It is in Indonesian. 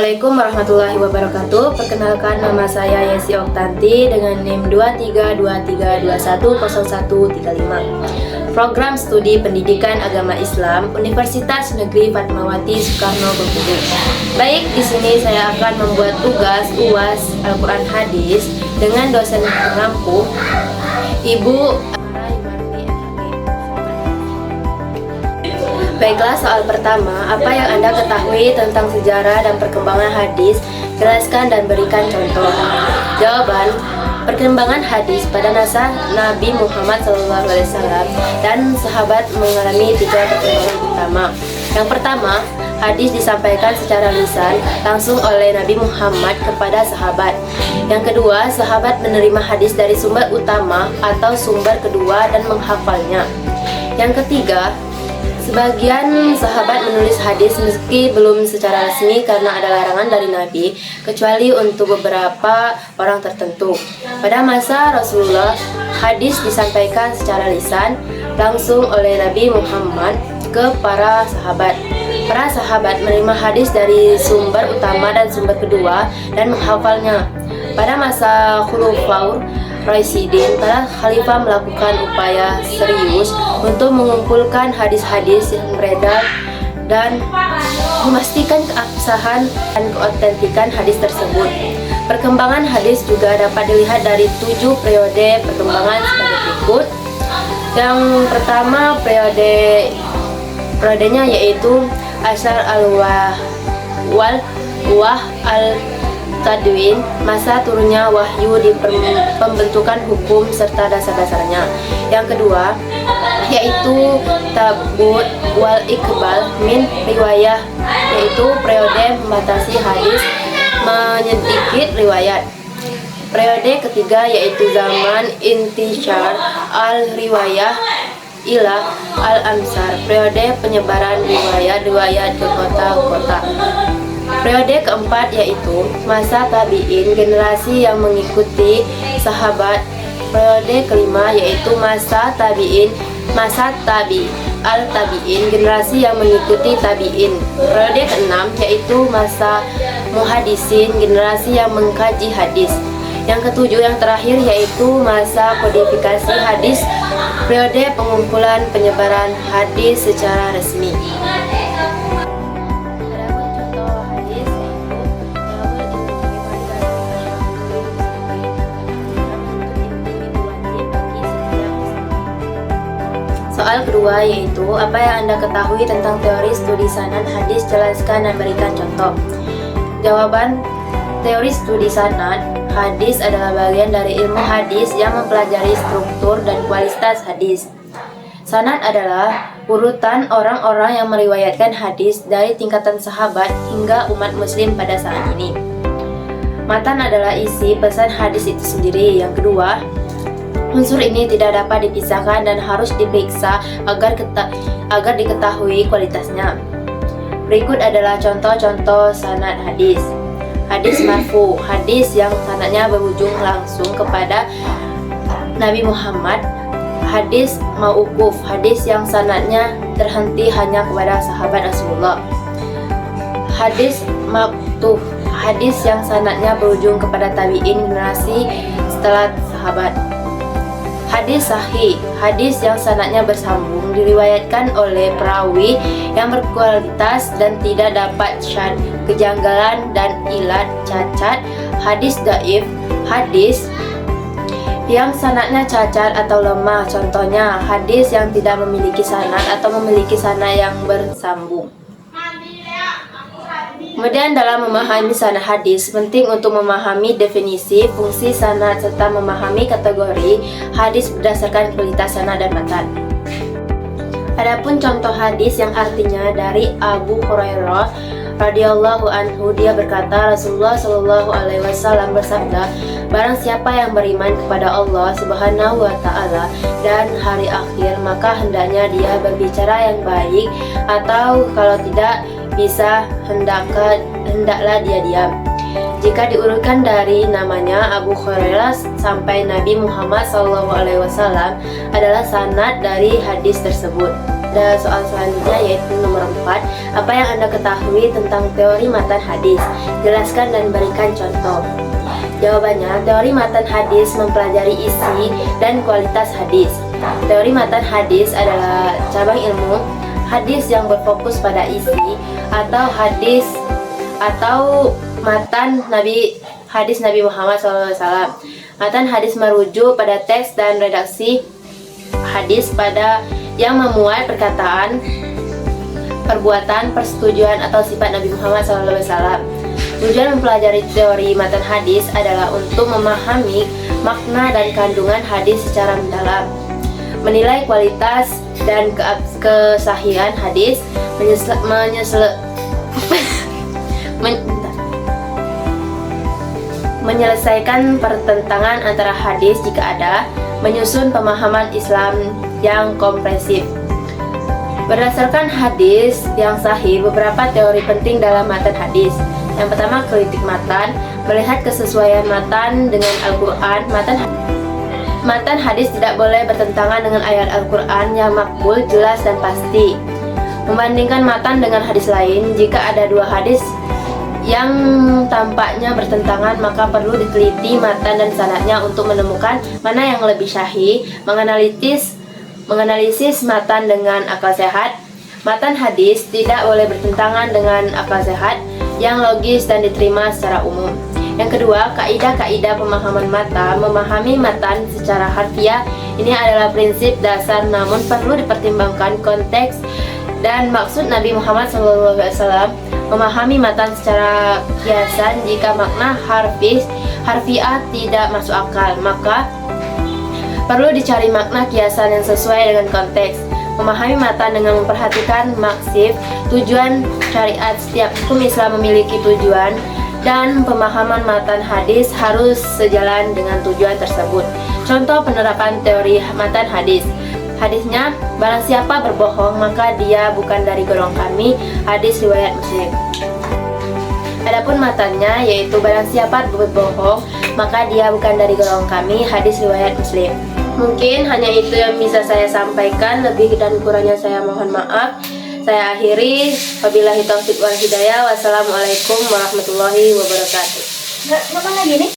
Assalamualaikum warahmatullahi wabarakatuh. Perkenalkan, nama saya Yesi Oktanti dengan NIM 2323210135. Program Studi Pendidikan Agama Islam Universitas Negeri Fatmawati Soekarno Bengkulu. Baik, di sini saya akan membuat tugas UAS Al-Quran Hadis dengan dosen pengampu Ibu. Baiklah, soal pertama, apa yang Anda ketahui tentang sejarah dan perkembangan hadis? Jelaskan dan berikan contoh. Jawaban, perkembangan hadis pada masa Nabi Muhammad SAW dan sahabat mengalami 3 perkembangan utama. Yang pertama, hadis disampaikan secara lisan langsung oleh Nabi Muhammad kepada sahabat. Yang kedua, sahabat menerima hadis dari sumber utama atau sumber kedua dan menghafalnya. Yang ketiga, sebagian sahabat menulis hadis meski belum secara resmi karena ada larangan dari Nabi, kecuali untuk beberapa orang tertentu. Pada masa Rasulullah, hadis disampaikan secara lisan langsung oleh Nabi Muhammad ke para sahabat. Para sahabat menerima hadis dari sumber utama dan sumber kedua dan menghafalnya. Pada masa Khulafaur Rasyidin, para khalifah melakukan upaya serius untuk mengumpulkan hadis-hadis yang beredar dan memastikan keabsahan dan keautentikan hadis tersebut. Perkembangan hadis juga dapat dilihat dari 7 periode perkembangan sebagai berikut. Yang pertama, periodenya yaitu Asar al-Wah al-Tadwin, masa turunnya wahyu di pembentukan hukum serta dasar-dasarnya. Yang kedua yaitu Tabut wal Iqbal min riwayah, yaitu periode membatasi hadis menyedikit riwayat. Periode ketiga yaitu zaman Intishar al-Riwayah ila al-Amsar, periode penyebaran riwayat ke kota-kota. Periode keempat yaitu masa tabi'in, generasi yang mengikuti sahabat. Periode kelima yaitu masa tabi'in, al-tabi'in, generasi yang mengikuti tabi'in. Periode keenam yaitu masa muhadisin, generasi yang mengkaji hadis. Yang ketujuh, yang terakhir yaitu masa kodifikasi hadis, periode pengumpulan penyebaran hadis secara resmi. Soal kedua yaitu, apa yang Anda ketahui tentang teori studi sanad hadis? Jelaskan dan berikan contoh. Jawaban, teori studi sanad hadis adalah bagian dari ilmu hadis yang mempelajari struktur dan kualitas hadis. Sanad adalah urutan orang-orang yang meriwayatkan hadis dari tingkatan sahabat hingga umat muslim pada saat ini. Matan adalah isi pesan hadis itu sendiri. Yang kedua, unsur ini tidak dapat dipisahkan dan harus diperiksa agar diketahui kualitasnya. Berikut adalah contoh-contoh sanad hadis. Hadis marfu, hadis yang sanadnya berujung langsung kepada Nabi Muhammad. Hadis mauquf, hadis yang sanadnya terhenti hanya kepada sahabat Rasulullah. Hadis maqtuf, hadis yang sanadnya berujung kepada tabi'in, generasi setelah sahabat. Hadis sahih, hadis yang sanadnya bersambung, diriwayatkan oleh perawi yang berkualitas dan tidak dapat syad, kejanggalan dan ilat, cacat. Hadis dhaif, hadis yang sanadnya cacat atau lemah, contohnya hadis yang tidak memiliki sanad atau memiliki sanad yang bersambung. Kemudian dalam memahami sanad hadis, penting untuk memahami definisi, fungsi sanad serta memahami kategori hadis berdasarkan kualitas sanad dan matan. Adapun contoh hadis yang artinya dari Abu Hurairah radhiyallahu anhu, dia berkata, Rasulullah Shallallahu alaihi wasallam bersabda, barang siapa yang beriman kepada Allah Subhanahu wa taala dan hari akhir, maka hendaknya dia berbicara yang baik, atau kalau tidak bisa hendaklah dia diam. Jika diurutkan dari namanya Abu Hurairah sampai Nabi Muhammad SAW adalah sanad dari hadis tersebut. pada soal selanjutnya, yaitu nomor 4. Apa yang Anda ketahui tentang teori matan hadis? Jelaskan dan berikan contoh. Jawabannya, teori matan hadis mempelajari isi dan kualitas hadis. Teori matan hadis adalah cabang ilmu hadis yang berfokus pada isi atau hadis atau matan hadis Nabi Muhammad SAW. Matan hadis merujuk pada teks dan redaksi hadis pada yang memuat perkataan, perbuatan, persetujuan atau sifat Nabi Muhammad SAW. Tujuan mempelajari teori matan hadis adalah untuk memahami makna dan kandungan hadis secara mendalam, menilai kualitas dan kesahihan hadis, menyelesaikan pertentangan antara hadis jika ada, menyusun pemahaman Islam yang komprehensif. Berdasarkan hadis yang sahih, beberapa teori penting dalam matan hadis. Yang pertama, kritik matan, melihat kesesuaian matan dengan Al-Quran. Matan hadis tidak boleh bertentangan dengan ayat Al-Quran yang makbul, jelas, dan pasti. Membandingkan matan dengan hadis lain, jika ada dua hadis yang tampaknya bertentangan, maka perlu diteliti matan dan sanadnya untuk menemukan mana yang lebih sahih. Menganalisis matan dengan akal sehat. Matan hadis tidak boleh bertentangan dengan akal sehat yang logis dan diterima secara umum. Yang kedua, kaidah-kaidah pemahaman matan. Memahami matan secara harfiah ini adalah prinsip dasar, namun perlu dipertimbangkan konteks dan maksud Nabi Muhammad SAW. Memahami matan secara kiasan, jika makna harfiah tidak masuk akal, maka perlu dicari makna kiasan yang sesuai dengan konteks. Memahami matan dengan memperhatikan maksud, tujuan syariat. Setiap hukum Islam memiliki tujuan, dan pemahaman matan hadis harus sejalan dengan tujuan tersebut. Contoh penerapan teori matan hadis. Hadisnya, barang siapa berbohong maka dia bukan dari golongan kami. Hadis riwayat Muslim. Adapun matannya, yaitu barang siapa berbohong maka dia bukan dari golongan kami. Hadis riwayat Muslim. Mungkin hanya itu yang bisa saya sampaikan, lebih dan kurangnya saya mohon maaf. Saya akhiri, wabillahi taufiq wal hidayah. Wassalamualaikum warahmatullahi wabarakatuh. Nggak makan lagi nih?